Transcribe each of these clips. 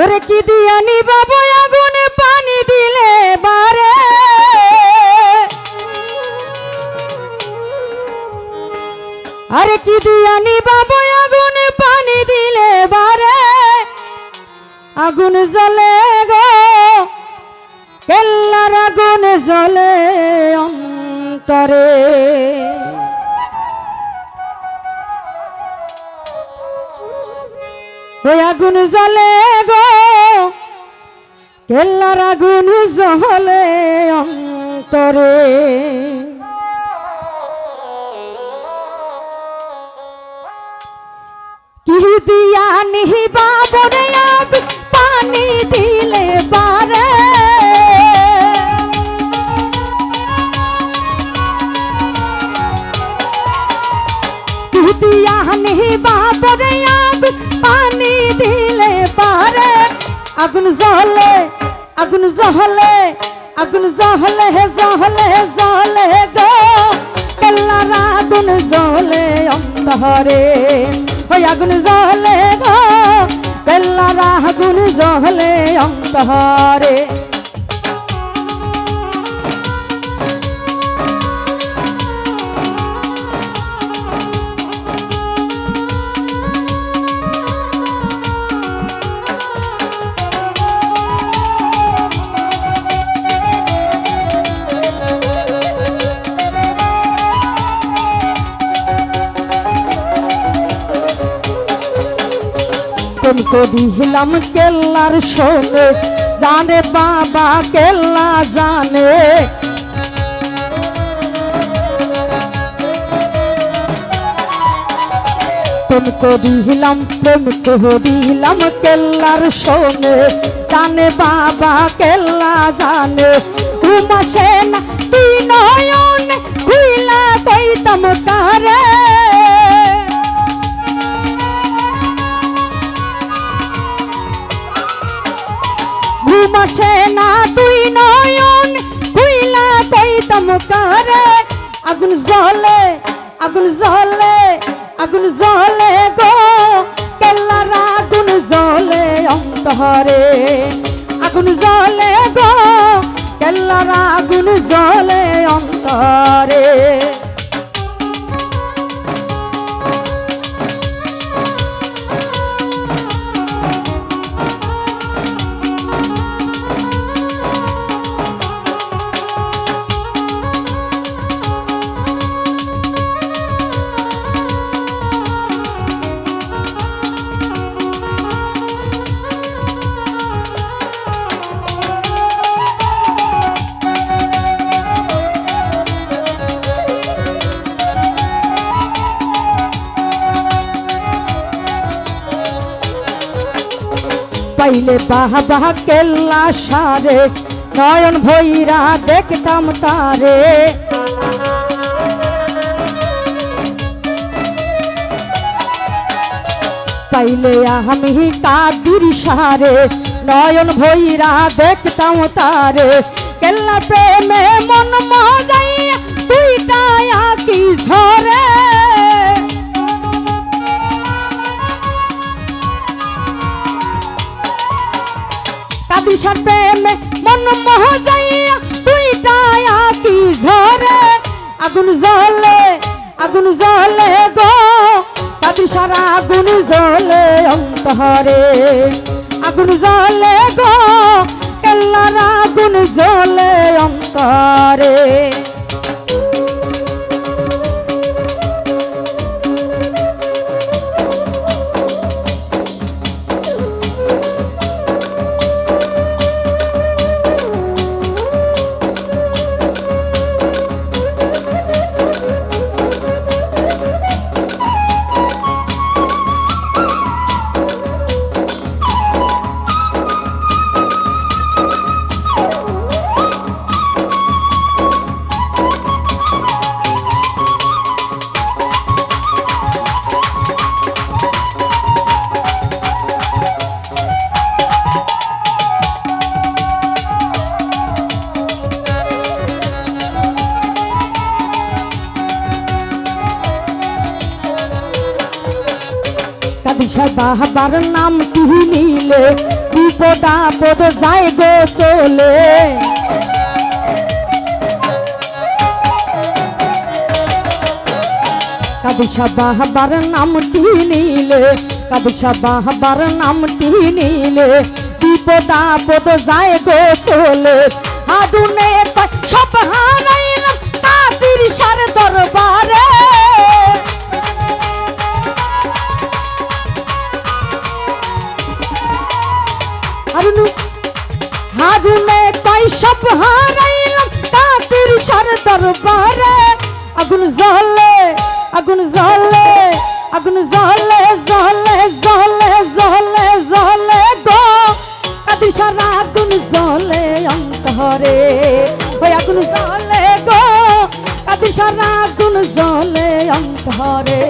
ওরে কি দিয়া নিবাবো আগুনে পানি দিলে বারে, আরে কি দিয়া নিবাবো আগুনে পানি দিলে বারে, আগুন জ্বলে গো কেল্লার আগুন জ্বলে অন্তরে। ওই আগুন জ্বলে গো কেল্লার আগুন জ্বলে অন্তরে। কি দিয়া নিবা বরে আগুন পানি দিলে বারে, কি দিয়া নিবা বরে আগুন পানি দিলে পারে, আগুন জ্বলে আগুন জ্বলে আগুন জ্বলে জ্বলে জ্বলে গো কেল্লার আগুন জ্বলে অন্তরে। ওই আগুন জ্বলে গো কেল্লার আগুন জ্বলে অন্তরে। প্রেম করিলাম কেল্লার শোনে জানে বাবা কেল্লা জানে, প্রেম করিলাম কেল্লার শোনে জানে বাবা কেল্লা জানে। ঘুমাসে না তুই নয়নে খুইলা কইতাম কারে, ঘুমাসে না তুই নয়ন খুইলা কইতাম কারে। আগুন জ্বলে আগুন জ্বলে আগুন জ্বলে গো কেল্লার আগুন জ্বলে অন্তরে, আগুন জ্বলে গো কেল্লার আগুন জ্বলে অন্তরে। পাইলে বাবা কেল্লা সারে নয়ন ভৈরা দেখতাম তারে, পাইলে আমি কাদুর সারে নয়ন ভৈরা দেখতাম তারে। কেল্লা প্রেমে মন মজাইয়া তুইটাই আঁকি ঝরে, কাদিসার প্রেমে মন মজাইয়া তুইটাই আঁকি ঝরে। আগুন জ্বলে গো কাদিসার আগুন জ্বলে অন্তরে, আগুন জ্বলে গো কেল্লার আগুন জ্বলে অন্তরে। কাদিসা বাবার নাম তুই নিলে তুই আপদ যায় গো চলে কাদিসা বাহাবার নামটি নিলে কাদিসা বাহাবার নামটি নিলে বিপদ আপদ যায় গো চলে আদুনে সব হারাইলাম কাদির সার দরবারে আগুনে কই সব হারাইলাম কাদির সার দরবারে আগুন জ্বলে আগুন জ্বলে আগুন জ্বলে জ্বলে জ্বলে জ্বলে জ্বলে গো কাদির সার আগুন জ্বলে অন্তরে ওই আগুন জ্বলে গো কাদির সার আগুন জ্বলে অন্তরে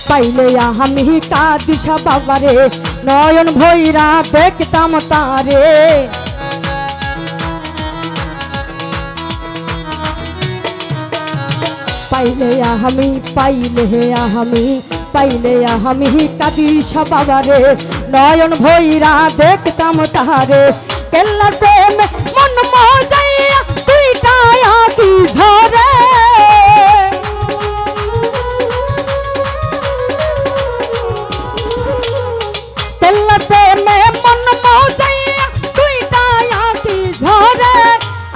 পাইলে আমি কাদিসা বাবারে নয়ন ভৈরা দেখতাম তারে পাইলে আমি কাদিসা বাবারে নয়ন ভৈরা দেখতাম তারে কেল্লার প্রেমে মন মজাইয়া দুইটাই আঁকি ঝরে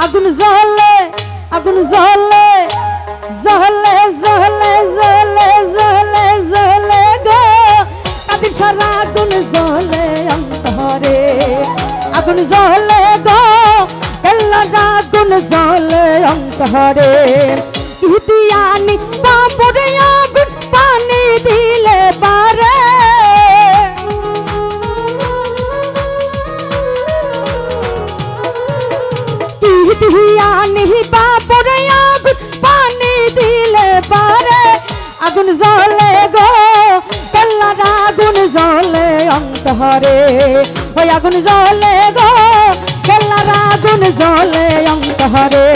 আগুন জ্বলে আগুন জ্বলে জ্বলে জ্বলে জ্বলে জ্বলে জ্বলে গো কাদির সার আগুন জ্বলে অন্তরে আগুন জ্বলে গো কেল্লার আগুন জ্বলে অন্তরে ইতিয়ানি বাবরে আগুন পানি দিলে পারে ইতিয়ানি বাবরে আগুন পানি দিলে পারে আগুন জ্বলে গো কেল্লার আগুন জ্বলে অন্তরে ওই আগুন জ্বলে গো কেল্লার আগুন জ্বলে অন্তরে